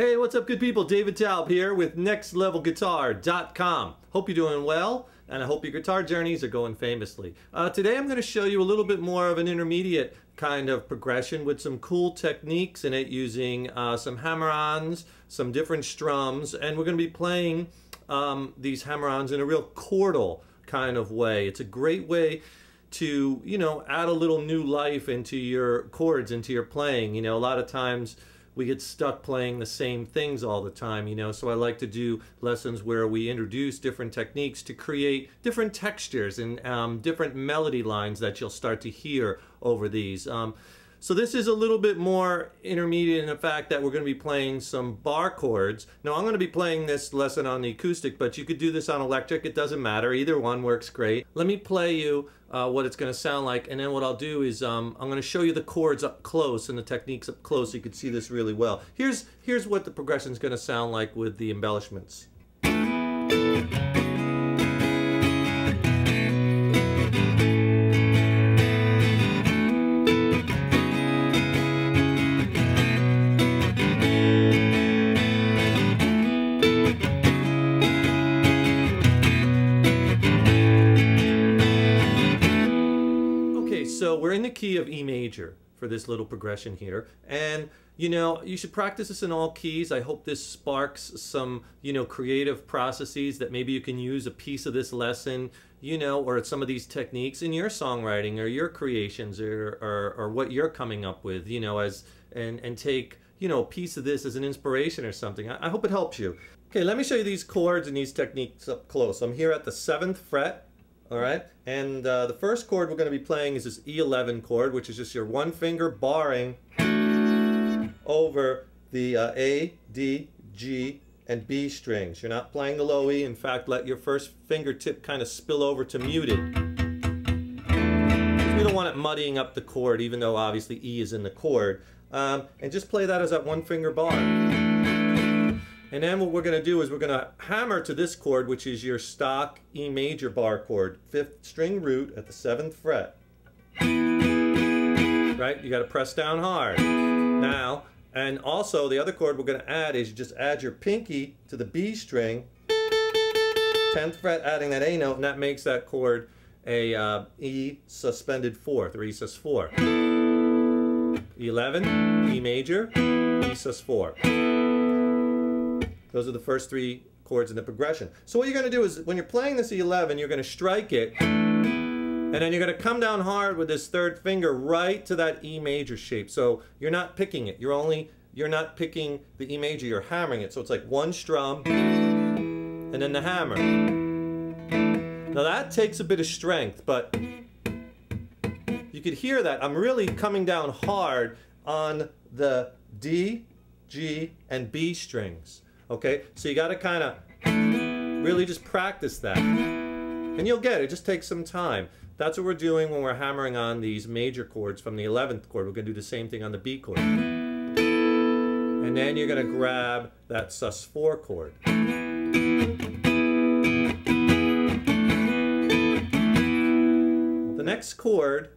Hey, what's up, good people? David Taub here with NextLevelGuitar.com. Hope you're doing well, and I hope your guitar journeys are going famously. Today I'm going to show you a little bit more of an intermediate kind of progression with some cool techniques in it, using some hammer-ons, some different strums, and we're going to be playing these hammer-ons in a real chordal kind of way. It's a great way to, add a little new life into your chords, into your playing. A lot of times we get stuck playing the same things all the time, so I like to do lessons where we introduce different techniques to create different textures and different melody lines that you'll start to hear over these. So this is a little bit more intermediate in the fact that we're going to be playing some bar chords. Now I'm going to be playing this lesson on the acoustic, but you could do this on electric. It doesn't matter. Either one works great. Let me play you what it's going to sound like, and then what I'll do is I'm going to show you the chords up close and the techniques up close so you can see this really well. Here's what the progression is going to sound like with the embellishments. So we're in the key of E major for this little progression here, and you should practice this in all keys. I hope this sparks some creative processes that maybe you can use a piece of this lesson, or some of these techniques in your songwriting or your creations, or what you're coming up with, and take a piece of this as an inspiration or something. I hope it helps you. Okay, let me show you these chords and these techniques up close. I'm here at the 7th fret. All right, and the first chord we're going to be playing is this E11 chord, which is just your one finger barring over the A, D, G, and B strings. You're not playing the low E. In fact, let your first fingertip kind of spill over to muted. We don't want it muddying up the chord, even though obviously E is in the chord. And just play that as that one finger bar. And then what we're going to do is we're going to hammer to this chord, which is your stock E major bar chord, 5th string root at the 7th fret. Right? You got to press down hard. Now, and also the other chord we're going to add is you just add your pinky to the B string, 10th fret, adding that A note, and that makes that chord a E suspended 4th, or E sus4. E11, E major, E sus4. Those are the first 3 chords in the progression. So what you're going to do is, when you're playing this E11, you're going to strike it, and then you're going to come down hard with this 3rd finger right to that E major shape. So you're not picking it. You're not picking the E major. You're hammering it. So it's like one strum, and then the hammer. Now that takes a bit of strength, but you could hear that I'm really coming down hard on the D, G, and B strings. Okay, so you got to kind of really just practice that, and you'll get it. It just takes some time. That's what we're doing when we're hammering on these major chords from the 11th chord. We're going to do the same thing on the B chord. And then you're going to grab that sus4 chord. The next chord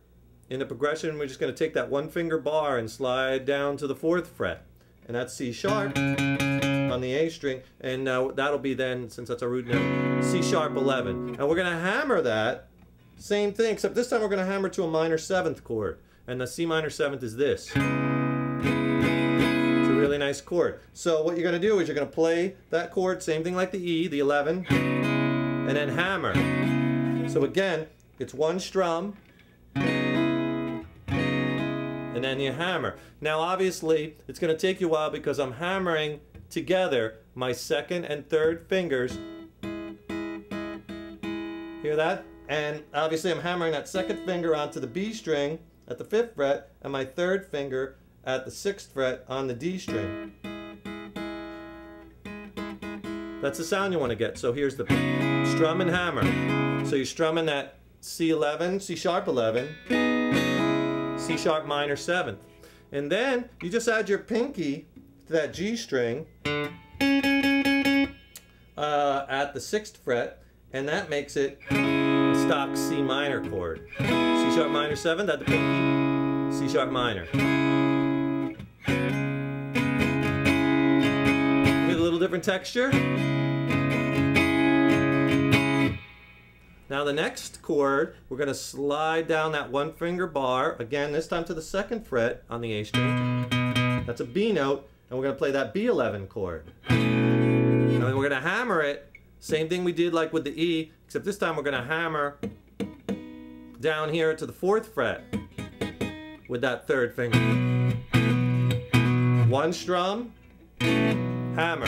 in the progression, we're just going to take that one finger bar and slide down to the 4th fret. And that's C sharp on the A string, and that'll be then, since that's our root note, C sharp 11. And we're going to hammer that, same thing, except this time we're going to hammer to a minor 7th chord. And the C minor 7th is this. It's a really nice chord. So what you're going to do is you're going to play that chord, same thing like the E, the 11, and then hammer. So again, it's one strum, and then you hammer. Now obviously it's going to take you a while because I'm hammering together my 2nd and 3rd fingers. Hear that? And obviously I'm hammering that 2nd finger onto the B string at the 5th fret and my 3rd finger at the 6th fret on the D string. That's the sound you want to get. So here's the strum and hammer. So you're strumming that C11, C sharp 11, C sharp minor 7th. And then you just add your pinky to that G string at the 6th fret, and that makes it a stock C minor chord. C sharp minor 7th at the pinky, C sharp minor. different texture. Now the next chord, we're going to slide down that one finger bar, again this time to the 2nd fret on the A string. That's a B note, and we're going to play that B11 chord. And then we're going to hammer it, same thing we did like with the E, except this time we're going to hammer down here to the 4th fret with that 3rd finger. 1 strum, hammer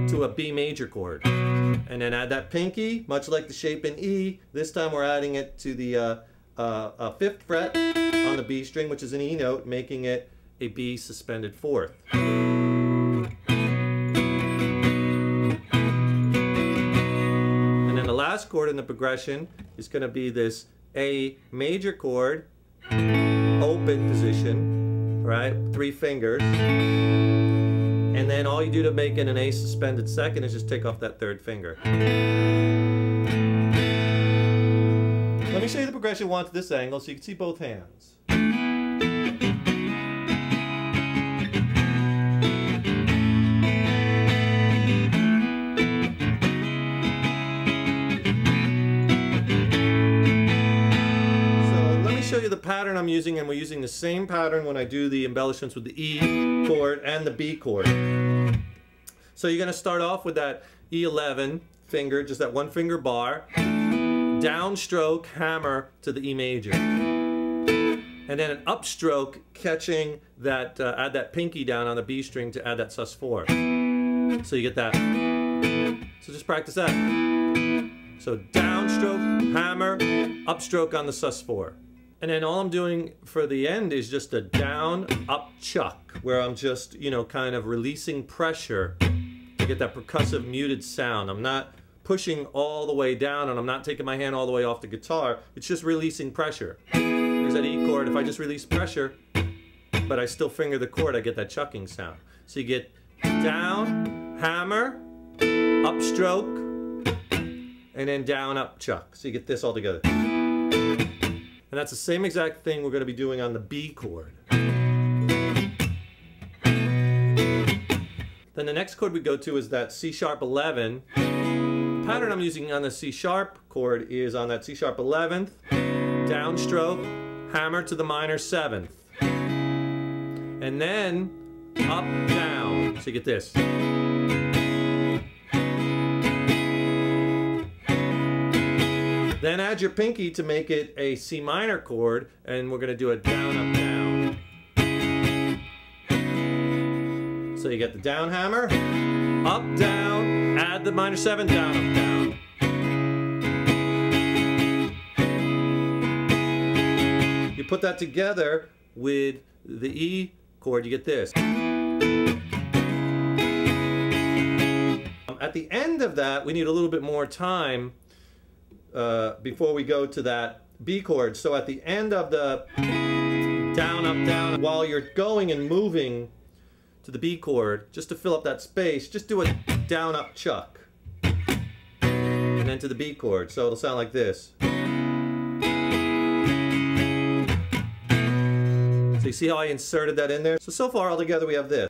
to a B major chord. And then add that pinky, much like the shape in E. This time we're adding it to the 5th fret on the B string, which is an E note, making it a B suspended 4th. And then the last chord in the progression is going to be this A major chord, open position, right? 3 fingers. And then all you do to make it an A suspended 2nd is just take off that 3rd finger. Let me show you the progression once at this angle so you can see both hands. Show you the pattern I'm using, and we're using the same pattern when I do the embellishments with the E chord and the B chord. So you're going to start off with that E11 finger, just that 1 finger bar, downstroke, hammer to the E major, and then an upstroke catching that, add that pinky down on the B string to add that sus4. So you get that. So just practice that. So downstroke, hammer, upstroke on the sus4. And then all I'm doing for the end is just a down, up chuck, where I'm just, you know, kind of releasing pressure to get that percussive muted sound. I'm not pushing all the way down, and I'm not taking my hand all the way off the guitar. It's just releasing pressure. There's that E chord. If I just release pressure, but I still finger the chord, I get that chucking sound. So you get down, hammer, upstroke, and then down, up chuck. So you get this all together. And that's the same exact thing we're going to be doing on the B chord. Then the next chord we go to is that C sharp 11. The pattern I'm using on the C sharp chord is on that C sharp 11th, downstroke, hammer to the minor 7th. And then up, down. So you get this. Then add your pinky to make it a C minor chord, and we're going to do a down, up, down. So you get the down hammer, up, down, add the minor 7, down, up, down. You put that together with the E chord, you get this. At the end of that, we need a little bit more time before we go to that B chord. So at the end of the down, up, down, while you're going and moving to the B chord, just to fill up that space, just do a down, up, chuck. And then to the B chord. So it'll sound like this. So you see how I inserted that in there? So far all together we have this.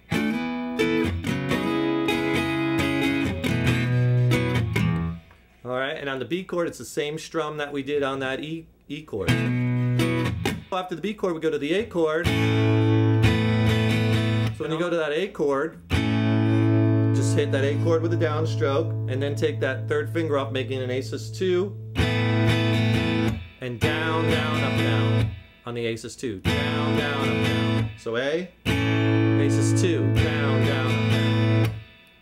Alright, and on the B chord it's the same strum that we did on that E chord. After the B chord we go to the A chord. So when you go to that A chord, just hit that A chord with a downstroke, and then take that 3rd finger off, making an A sus2, and down, down, up, down on the A sus2. Down, down, up, down. So A sus2, down, down, up, down.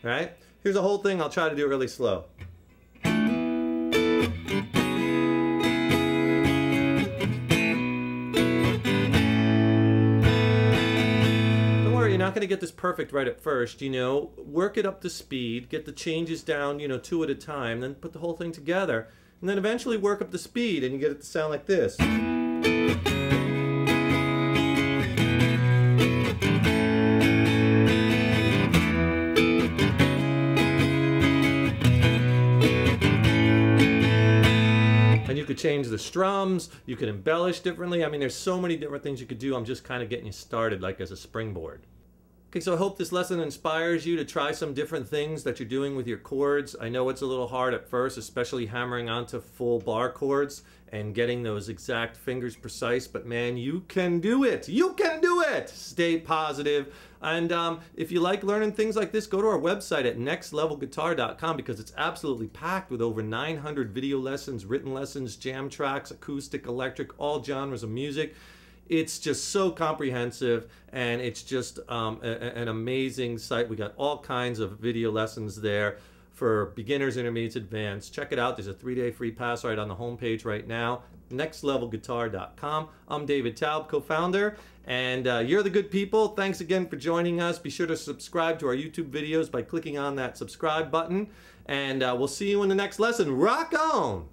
Alright? Here's the whole thing. I'll try to do it really slow. You're not going to get this perfect right at first, you know. Work it up to speed, get the changes down, you know, 2 at a time, then put the whole thing together, and then eventually work up the speed and you get it to sound like this. And you could change the strums, you could embellish differently. I mean, there's so many different things you could do. I'm just kind of getting you started like as a springboard. Okay, so I hope this lesson inspires you to try some different things that you're doing with your chords. I know it's a little hard at first, especially hammering onto full bar chords and getting those exact fingers precise, but man, you can do it! You can do it! Stay positive. And if you like learning things like this, go to our website at nextlevelguitar.com because it's absolutely packed with over 900 video lessons, written lessons, jam tracks, acoustic, electric, all genres of music. It's just so comprehensive, and it's just an amazing site. We got all kinds of video lessons there for beginners, intermediates, advanced. Check it out. There's a 3-day free pass right on the homepage right now, nextlevelguitar.com. I'm David Taub, co-founder, and you're the good people. Thanks again for joining us. Be sure to subscribe to our YouTube videos by clicking on that subscribe button, and we'll see you in the next lesson. Rock on!